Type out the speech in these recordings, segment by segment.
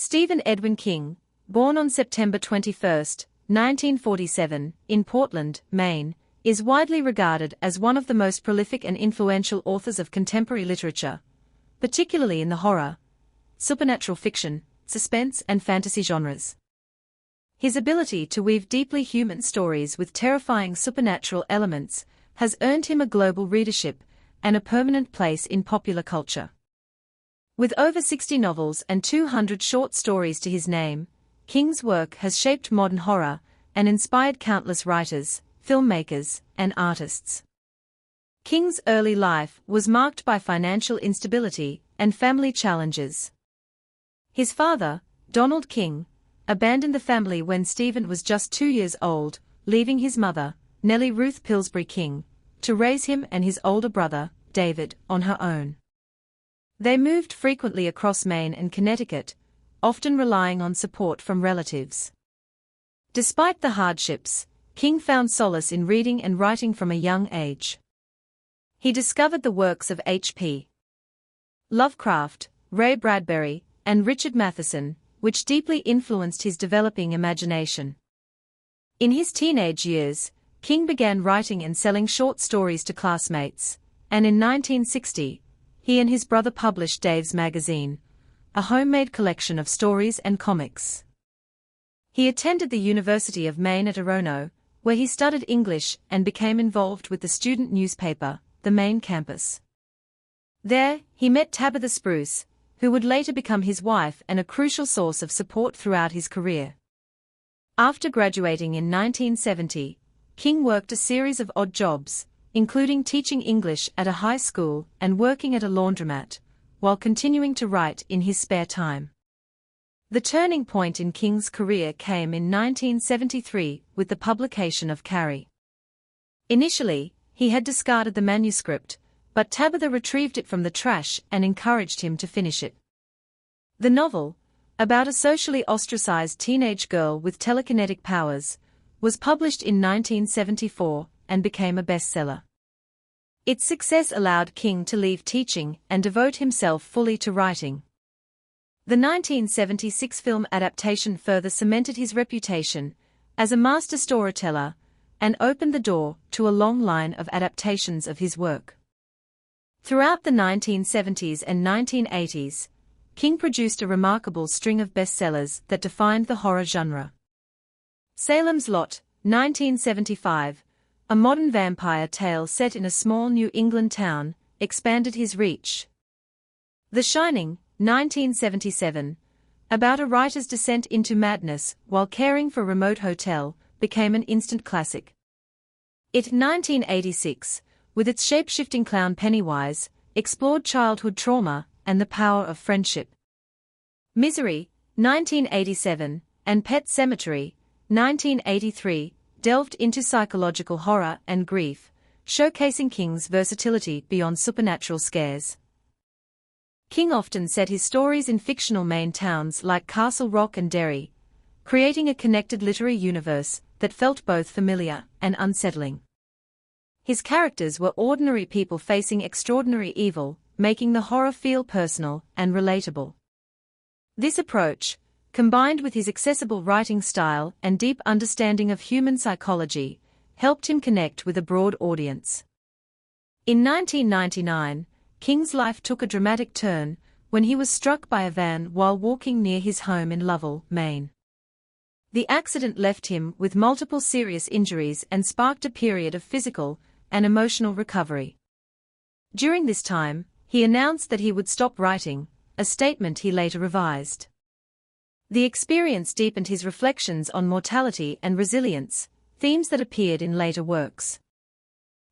Stephen Edwin King, born on September 21, 1947, in Portland, Maine, is widely regarded as one of the most prolific and influential authors of contemporary literature, particularly in the horror, supernatural fiction, suspense, and fantasy genres. His ability to weave deeply human stories with terrifying supernatural elements has earned him a global readership and a permanent place in popular culture. With over 60 novels and 200 short stories to his name, King's work has shaped modern horror and inspired countless writers, filmmakers, and artists. King's early life was marked by financial instability and family challenges. His father, Donald King, abandoned the family when Stephen was just 2 years old, leaving his mother, Nellie Ruth Pillsbury King, to raise him and his older brother, David, on her own. They moved frequently across Maine and Connecticut, often relying on support from relatives. Despite the hardships, King found solace in reading and writing from a young age. He discovered the works of H.P. Lovecraft, Ray Bradbury, and Richard Matheson, which deeply influenced his developing imagination. In his teenage years, King began writing and selling short stories to classmates, and in 1960, he and his brother published Dave's Magazine, a homemade collection of stories and comics. He attended the University of Maine at Orono, where he studied English and became involved with the student newspaper, the Maine campus. There, he met Tabitha Spruce, who would later become his wife and a crucial source of support throughout his career. After graduating in 1970, King worked a series of odd jobs, including teaching English at a high school and working at a laundromat, while continuing to write in his spare time. The turning point in King's career came in 1973 with the publication of Carrie. Initially, he had discarded the manuscript, but Tabitha retrieved it from the trash and encouraged him to finish it. The novel, about a socially ostracized teenage girl with telekinetic powers, was published in 1974 and became a bestseller. Its success allowed King to leave teaching and devote himself fully to writing. The 1976 film adaptation further cemented his reputation as a master storyteller and opened the door to a long line of adaptations of his work. Throughout the 1970s and 1980s, King produced a remarkable string of bestsellers that defined the horror genre. Salem's Lot, 1975, a modern vampire tale set in a small New England town, expanded his reach. The Shining, 1977, about a writer's descent into madness while caring for a remote hotel, became an instant classic. It, 1986, with its shape-shifting clown Pennywise, explored childhood trauma and the power of friendship. Misery, 1987, and Pet Sematary, 1983, delved into psychological horror and grief, showcasing King's versatility beyond supernatural scares. King often set his stories in fictional Maine towns like Castle Rock and Derry, creating a connected literary universe that felt both familiar and unsettling. His characters were ordinary people facing extraordinary evil, making the horror feel personal and relatable. This approach, combined with his accessible writing style and deep understanding of human psychology, helped him connect with a broad audience. In 1999, King's life took a dramatic turn when he was struck by a van while walking near his home in Lovell, Maine. The accident left him with multiple serious injuries and sparked a period of physical and emotional recovery. During this time, he announced that he would stop writing, a statement he later revised. The experience deepened his reflections on mortality and resilience, themes that appeared in later works.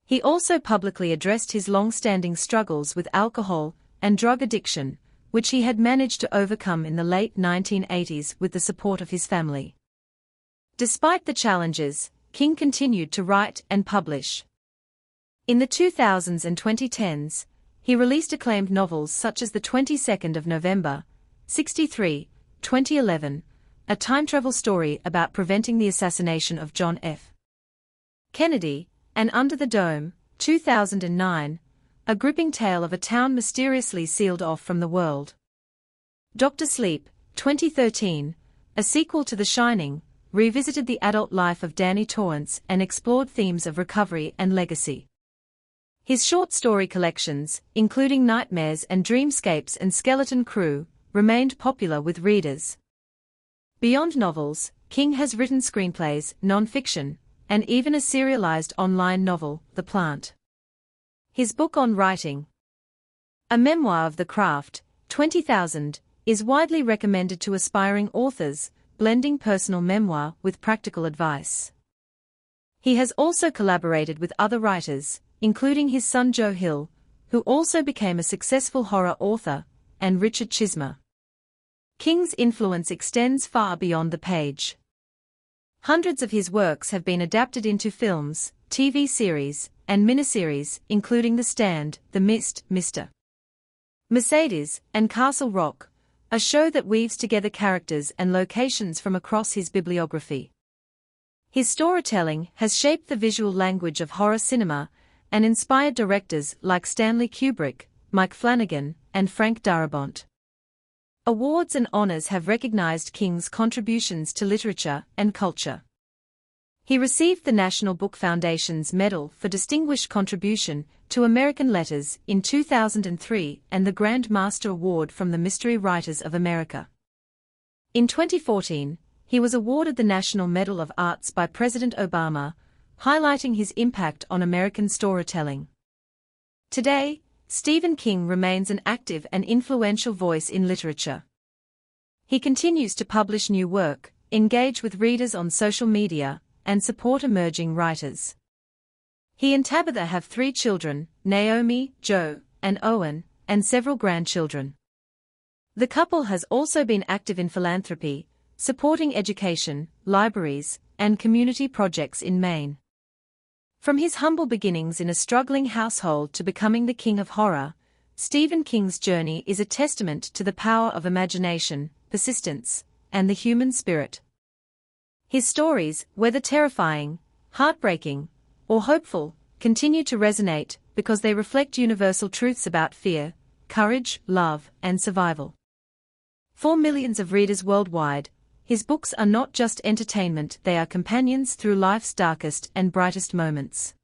He also publicly addressed his long-standing struggles with alcohol and drug addiction, which he had managed to overcome in the late 1980s with the support of his family. Despite the challenges, King continued to write and publish. In the 2000s and 2010s, he released acclaimed novels such as The 22nd of November, 63, 2011, a time travel story about preventing the assassination of John F. Kennedy, and Under the Dome, 2009, a gripping tale of a town mysteriously sealed off from the world. Dr. Sleep, 2013, a sequel to The Shining, revisited the adult life of Danny Torrance and explored themes of recovery and legacy. His short story collections, including Nightmares and Dreamscapes and Skeleton Crew, remained popular with readers. Beyond novels, King has written screenplays, non-fiction, and even a serialized online novel, The Plant. His book on writing, A Memoir of the Craft, 20,000, is widely recommended to aspiring authors, blending personal memoir with practical advice. He has also collaborated with other writers, including his son Joe Hill, who also became a successful horror author, and Richard Chismer. King's influence extends far beyond the page. Hundreds of his works have been adapted into films, TV series, and miniseries, including The Stand, The Mist, Mr. Mercedes, and Castle Rock, a show that weaves together characters and locations from across his bibliography. His storytelling has shaped the visual language of horror cinema and inspired directors like Stanley Kubrick, Mike Flanagan, and Frank Darabont. Awards and honors have recognized King's contributions to literature and culture. He received the National Book Foundation's Medal for Distinguished Contribution to American Letters in 2003 and the Grand Master Award from the Mystery Writers of America. In 2014, he was awarded the National Medal of Arts by President Obama, highlighting his impact on American storytelling. Today, Stephen King remains an active and influential voice in literature. He continues to publish new work, engage with readers on social media, and support emerging writers. He and Tabitha have 3 children, Naomi, Joe, and Owen, and several grandchildren. The couple has also been active in philanthropy, supporting education, libraries, and community projects in Maine. From his humble beginnings in a struggling household to becoming the king of horror, Stephen King's journey is a testament to the power of imagination, persistence, and the human spirit. His stories, whether terrifying, heartbreaking, or hopeful, continue to resonate because they reflect universal truths about fear, courage, love, and survival. For millions of readers worldwide, his books are not just entertainment, they are companions through life's darkest and brightest moments.